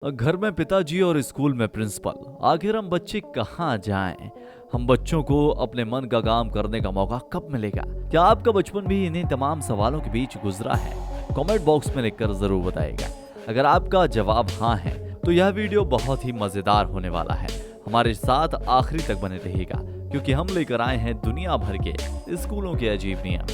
घर में पिताजी और स्कूल में प्रिंसिपल। आखिर हम बच्चे कहाँ जाएं? हम बच्चों को अपने मन का काम करने का मौका कब मिलेगा? क्या आपका बचपन भी इन्हीं तमाम सवालों के बीच गुजरा है? कमेंट बॉक्स में लिखकर जरूर बताइएगा। अगर आपका जवाब हाँ है तो यह वीडियो बहुत ही मजेदार होने वाला है। हमारे साथ आखिरी तक बने रहिएगा क्योंकि हम लेकर आए हैं दुनिया भर के स्कूलों के अजीब नियम।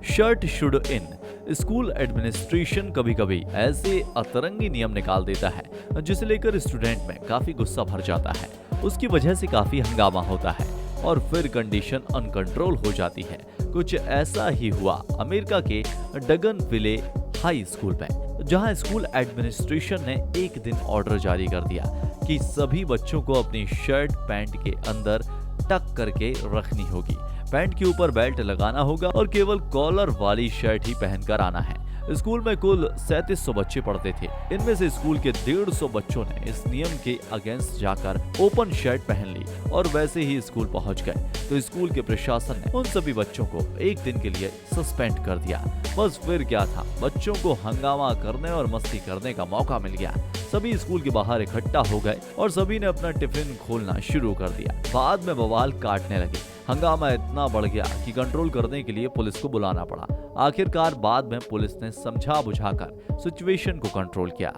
Shirt should in. School administration कभी कभी ऐसे अतरंगी नियम निकाल देता है जिसे लेकर स्टूडेंट में काफी गुस्सा भर जाता है। उसकी वजह से काफी हंगामा होता है और फिर कंडीशन अनकंट्रोल हो जाती है। कुछ ऐसा ही हुआ अमेरिका के डगनविले हाई स्कूल में, जहां स्कूल एडमिनिस्ट्रेशन ने एक दिन ऑर्डर जारी कर दिया कि सभी बच्चों को अपनी शर्ट पैंट के अंदर टक करके रखनी होगी, पैंट के ऊपर बेल्ट लगाना होगा और केवल कॉलर वाली शर्ट ही पहनकर आना है। स्कूल में कुल 3700 बच्चे पढ़ते थे। इनमें से स्कूल के 150 बच्चों ने इस नियम के अगेंस्ट जाकर ओपन शर्ट पहन ली और वैसे ही स्कूल पहुंच गए तो स्कूल के प्रशासन ने उन सभी बच्चों को एक दिन के लिए सस्पेंड कर दिया। बस फिर क्या था, बच्चों को हंगामा करने और मस्ती करने का मौका मिल गया। सभी स्कूल के बाहर इकट्ठा हो गए और सभी ने अपना टिफिन खोलना शुरू कर दिया। बाद में बवाल काटने लगे। हंगामा इतना बढ़ गया कि कंट्रोल करने के लिए पुलिस को बुलाना पड़ा। आखिरकार बाद में पुलिस ने समझा बुझाकर सिचुएशन को कंट्रोल किया।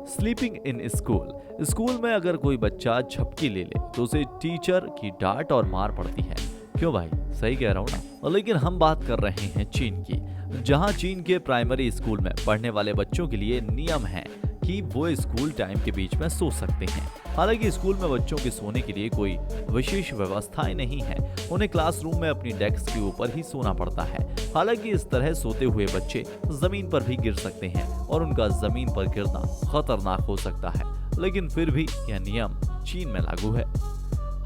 Sleeping in school. स्कूल में अगर कोई बच्चा झपकी ले ले तो उसे टीचर की डांट और मार पड़ती है। क्यों भाई, सही कह रहा हूँ ना? लेकिन हम बात कर रहे हैं चीन की, जहाँ चीन के प्राइमरी स्कूल में पढ़ने वाले बच्चों के लिए नियम है कि वो स्कूल टाइम के बीच में सो सकते हैं। हालांकि स्कूल में बच्चों के सोने के लिए कोई विशेष व्यवस्थाएं नहीं है। उन्हें क्लासरूम में अपनी डेस्क के ऊपर ही सोना पड़ता है। हालांकि इस तरह सोते हुए बच्चे जमीन पर भी गिर सकते हैं और उनका जमीन पर गिरना खतरनाक हो सकता है। लेकिन फिर भी यह नियम चीन में लागू है।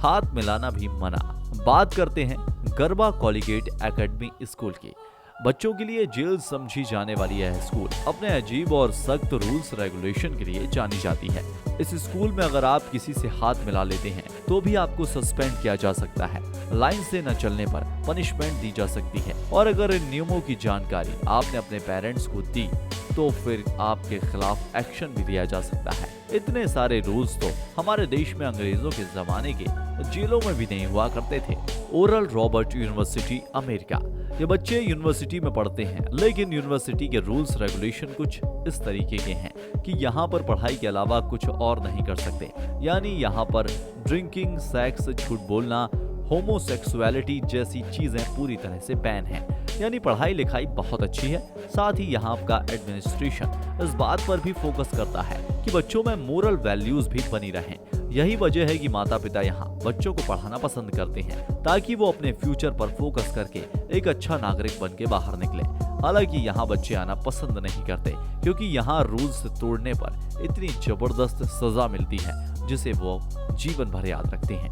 हाथ मिलाना भी मना। बात करते हैं गरबा कॉलिगेट एकेडमी स्कूल की। बच्चों के लिए जेल समझी जाने वाली यह स्कूल अपने अजीब और सख्त रूल्स रेगुलेशन के लिए जानी जाती है। इस स्कूल में अगर आप किसी से हाथ मिला लेते हैं तो भी आपको सस्पेंड किया जा सकता है। लाइन से न चलने पर पनिशमेंट दी जा सकती है और अगर इन नियमों की जानकारी आपने अपने पेरेंट्स को दी तो फिर आपके खिलाफ एक्शन भी लिया जा सकता है। इतने सारे रूल्स तो हमारे देश में अंग्रेजों के जमाने के जेलों में भी नहीं हुआ करते थे। Oral Robert university America. ये बच्चे यूनिवर्सिटी में पढ़ते हैं, लेकिन यूनिवर्सिटी के रूल्स रेगुलेशन कुछ इस तरीके के हैं कि यहाँ पर पढ़ाई के अलावा कुछ और नहीं कर सकते। यानी यहाँ पर ड्रिंकिंग, सेक्स, झूठ बोलना, होमोसेक्सुअलिटी जैसी चीजें पूरी तरह से बैन है। यानी पढ़ाई लिखाई बहुत अच्छी है। साथ ही यहाँ का एडमिनिस्ट्रेशन इस बात पर भी फोकस करता है कि बच्चों में मोरल वैल्यूज भी बनी रहें। यही वजह है कि माता पिता यहाँ बच्चों को पढ़ाना पसंद करते हैं ताकि वो अपने फ्यूचर पर फोकस करके एक अच्छा नागरिक बन के बाहर निकले। हालांकि यहाँ बच्चे आना पसंद नहीं करते क्योंकि यहाँ रूल्स तोड़ने पर इतनी जबरदस्त सजा मिलती है जिसे वो जीवन भर याद रखते हैं।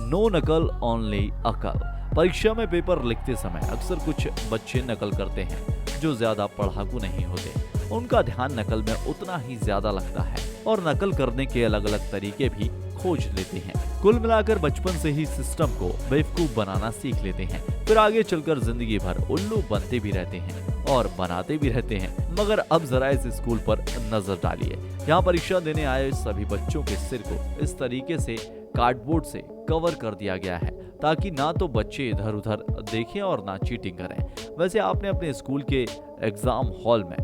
नो नकल ओनली अकल। परीक्षा में पेपर लिखते समय अक्सर कुछ बच्चे नकल करते हैं जो ज्यादा पढ़ाकू नहीं होते। उनका ध्यान नकल में उतना ही ज्यादा लगता है और नकल करने के अलग अलग तरीके भी खोज लेते हैं। कुल मिलाकर बचपन से ही सिस्टम को बेवकूफ बनाना सीख लेते हैं, फिर आगे चलकर जिंदगी भर उल्लू बनते भी रहते हैं और बनाते भी रहते हैं। मगर अब जरा इस स्कूल पर नजर डालिए। यहाँ परीक्षा देने आए सभी बच्चों के सिर को इस तरीके से कार्डबोर्ड से कवर कर दिया गया है ताकि ना तो बच्चे इधर उधर देखें और ना चीटिंग करें। वैसे आपने अपने स्कूल के एग्जाम हॉल में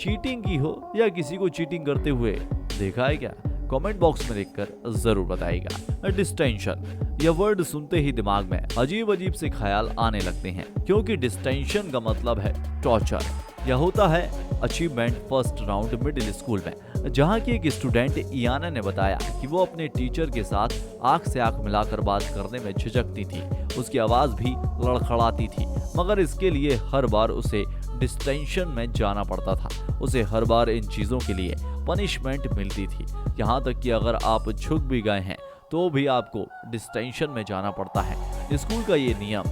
चीटिंग की हो या किसी को चीटिंग करते हुए देखा है क्या? कमेंट बॉक्स में लिखकर जरूर बताइएगा। डिस्टेंशन। यह वर्ड सुनते ही दिमाग में अजीब अजीब से ख्याल आने लगते हैं क्योंकि डिस्टेंशन का मतलब है टॉर्चर। यह होता है achievement first round middle school में, जहां की एक स्टूडेंट इयाना ने बताया कि वो अपने टीचर के साथ आंख से आंख मिलाकर बात करने में झिझकती थी। उसकी आवाज भी लड़खड़ाती थी, मगर इसके लिए हर बार उसे डिस्टेंशन में जाना पड़ता था। उसे हर बार इन चीजों के लिए पनिशमेंट मिलती थी। यहाँ तक कि अगर आप झुक भी गए हैं तो भी आपको डिस्टेंशन में जाना पड़ता है। स्कूल का ये नियम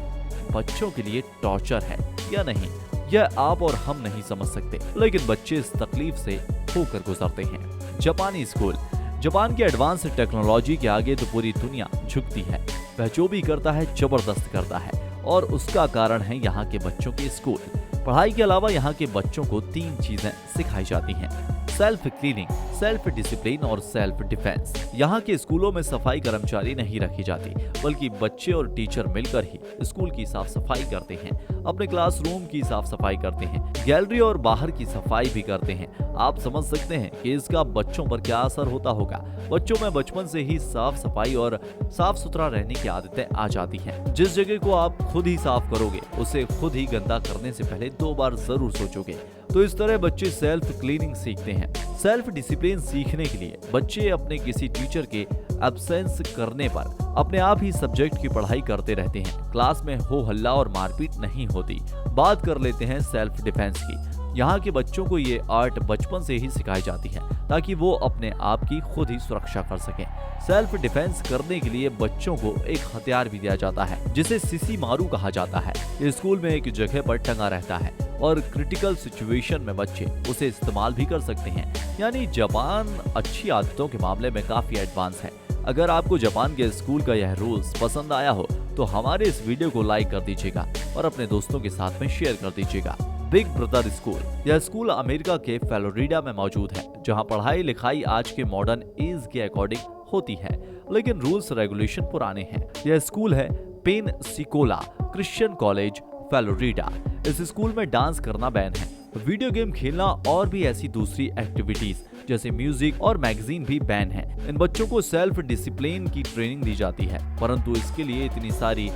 बच्चों के लिए टॉर्चर है या नहीं, यह आप और हम नहीं समझ सकते, लेकिन बच्चे इस तकलीफ से होकर गुजरते हैं। जापानी स्कूल। जापान की एडवांस टेक्नोलॉजी के आगे तो पूरी दुनिया झुकती है। वह जो भी करता है जबरदस्त करता है और उसका कारण है यहाँ के बच्चों के स्कूल। पढ़ाई के अलावा यहाँ के बच्चों को 3 चीजें सिखाई जाती हैं। सेल्फ क्लीनिंग, सेल्फ डिसिप्लिन और सेल्फ डिफेंस। यहाँ के स्कूलों में सफाई कर्मचारी नहीं रखी जाती, बल्कि बच्चे और टीचर मिलकर ही स्कूल की साफ सफाई करते हैं, अपने क्लासरूम की साफ सफाई करते हैं, गैलरी और बाहर की सफाई भी करते हैं। आप समझ सकते हैं कि इसका बच्चों पर क्या असर होता होगा। बच्चों में बचपन से ही साफ सफाई और साफ सुथरा रहने की आदतें आ जाती हैं। जिस जगह को आप खुद ही साफ करोगे, उसे खुद ही गंदा करने से पहले 2 बार जरूर सोचोगे। तो इस तरह बच्चे सेल्फ क्लीनिंग सीखते हैं। सेल्फ डिसिप्लिन सीखने के लिए बच्चे अपने किसी टीचर के एब्सेंस करने पर अपने आप ही सब्जेक्ट की पढ़ाई करते रहते हैं। क्लास में हो हल्ला और मारपीट नहीं होती। बात कर लेते हैं सेल्फ डिफेंस की। यहाँ के बच्चों को ये आर्ट बचपन से ही सिखाई जाती है ताकि वो अपने आप की खुद ही सुरक्षा कर सकें। सेल्फ डिफेंस करने के लिए बच्चों को एक हथियार भी दिया जाता है जिसे सिसी मारू कहा जाता है। ये स्कूल में एक जगह पर टंगा रहता है और क्रिटिकल सिचुएशन में बच्चे उसे इस्तेमाल भी कर सकते हैं। यानी जापान अच्छी आदतों के मामले में काफी एडवांस है। अगर आपको जापान के स्कूल का यह रूल्स पसंद आया हो तो हमारे इस वीडियो को लाइक कर दीजिएगा और अपने दोस्तों के साथ में शेयर कर दीजिएगा। बिग ब्रदर स्कूल, यह स्कूल अमेरिका के फ्लोरिडा में मौजूद है, जहां पढ़ाई लिखाई आज के मॉडर्न एज के अकॉर्डिंग होती है, लेकिन रूल्स रेगुलेशन पुराने हैं। यह स्कूल है पेनसिकोला क्रिश्चियन कॉलेज, फ्लोरिडा। इस स्कूल में डांस करना बैन है, वीडियो गेम खेलना और भी ऐसी दूसरी एक्टिविटीज जैसे म्यूजिक और मैगजीन भी बैन है। इन बच्चों को सेल्फ डिसिप्लिन की ट्रेनिंग दी जाती है, परंतु इसके लिए इतनी सारी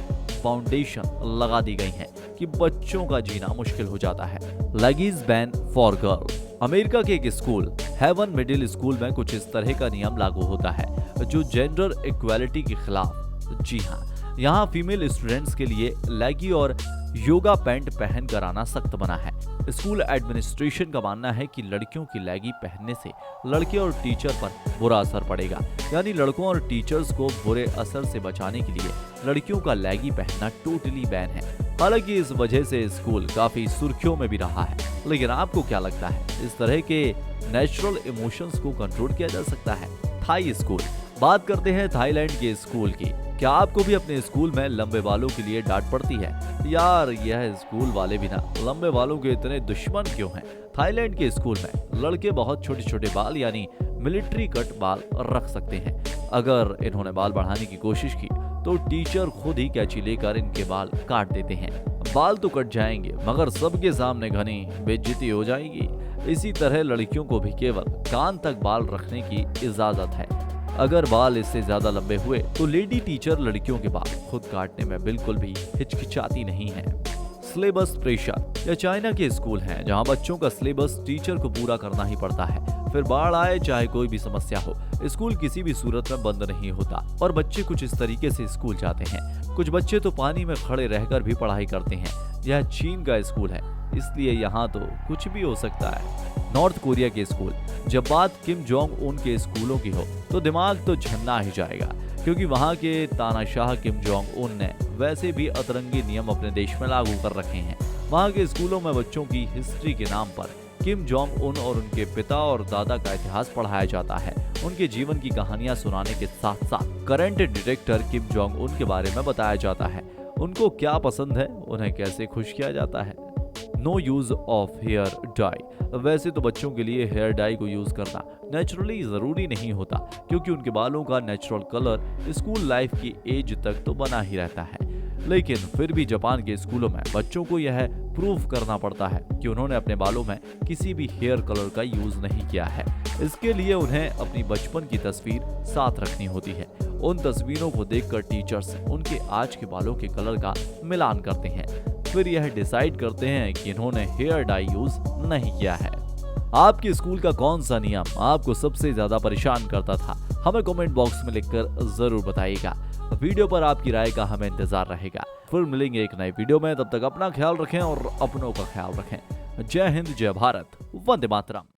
फाउंडेशन लगा दी गई हैं कि बच्चों का जीना मुश्किल हो जाता है। Leggings ban for girl, America के एक स्कूल हेवन मिडिल स्कूल में कुछ इस तरह का नियम लागू होता है जो जेंडर इक्वालिटी के खिलाफ। जी हाँ, यहाँ फीमेल स्टूडेंट्स के लिए लेगी और योगा पैंट पहन कर आना सख्त बना है। स्कूल एडमिनिस्ट्रेशन का मानना है कि लड़कियों की लेगी पहनने से लड़के और टीचर पर बुरा असर पड़ेगा। यानी लड़कों और टीचर्स को बुरे असर से बचाने के लिए लड़कियों का लेगी पहनना टोटली बैन है। हालांकि इस वजह से स्कूल काफी सुर्खियों में भी रहा है। लेकिन आपको क्या लगता है, इस तरह के नेचुरल इमोशंस को कंट्रोल किया जा सकता है? थाई स्कूल, बात करते हैं थाईलैंड के स्कूल की। क्या आपको भी अपने स्कूल में लंबे बालों के लिए डांट पड़ती है? यार, यह स्कूल वाले भी ना लंबे बालों के इतने दुश्मन क्यों हैं? थाईलैंड के स्कूल में लड़के बहुत छोटे छोटे बाल यानी मिलिट्री कट बाल रख सकते हैं। अगर इन्होंने बाल बढ़ाने की कोशिश की तो टीचर खुद ही कैंची लेकर इनके बाल काट देते हैं। बाल तो कट जाएंगे मगर सबके सामने घनी बेइज्जती हो जाएगी। इसी तरह लड़कियों को भी केवल कान तक बाल रखने की इजाजत है। अगर बाल इससे ज्यादा लंबे हुए तो लेडी टीचर लड़कियों के बाल खुद काटने में बिल्कुल भी हिचकिचाती नहीं है। सिलेबस प्रेशर, यह चाइना के स्कूल हैं जहां बच्चों का सिलेबस टीचर को पूरा करना ही पड़ता है। फिर बाढ़ आए चाहे कोई भी समस्या हो, स्कूल किसी भी सूरत में बंद नहीं होता और बच्चे कुछ इस तरीके से स्कूल जाते हैं। कुछ बच्चे तो पानी में खड़े रहकर भी पढ़ाई करते हैं। यह चीन का स्कूल है, इसलिए यहाँ तो कुछ भी हो सकता है। नॉर्थ कोरिया के स्कूल, जब बात किम जोंग उन के स्कूलों की हो तो दिमाग तो झन्ना ही जाएगा, क्योंकि वहाँ के तानाशाह किम जोंग उन ने वैसे भी अतरंगी नियम अपने देश में लागू कर रखे हैं। वहाँ के स्कूलों में बच्चों की हिस्ट्री के नाम पर किम जोंग उन और उनके पिता और दादा का इतिहास पढ़ाया जाता है। उनके जीवन की कहानियां सुनाने के साथ साथ current director Kim Jong Un के बारे में बताया जाता है। उनको क्या पसंद है, उन्हें कैसे खुश किया जाता है। No use of hair dye, वैसे तो बच्चों के लिए हेयर डाई को यूज करना नेचुरली जरूरी नहीं होता, क्योंकि उनके बालों का नेचुरल कलर स्कूल लाइफ की एज तक तो बना ही रहता है। लेकिन फिर भी जापान के स्कूलों में बच्चों को यह प्रूफ करना पड़ता है कि उन्होंने अपने बालों में किसी भी हेयर कलर का यूज नहीं किया है। इसके लिए उन्हें अपनी बचपन की तस्वीर साथ रखनी होती है। उन तस्वीरों को देखकर टीचर्स उनके आज के बालों के कलर का मिलान करते हैं, फिर यह डिसाइड करते हैं कि इन्होंने हेयर डाई यूज नहीं किया है। आपके स्कूल का कौन सा नियम आपको सबसे ज्यादा परेशान करता था? हमें कमेंट बॉक्स में लिखकर जरूर बताइएगा। वीडियो पर आपकी राय का हमें इंतजार रहेगा। फिर मिलेंगे एक नई वीडियो में, तब तक अपना ख्याल रखें और अपनों का ख्याल रखें। जय हिंद, जय भारत, वंदे मातरम।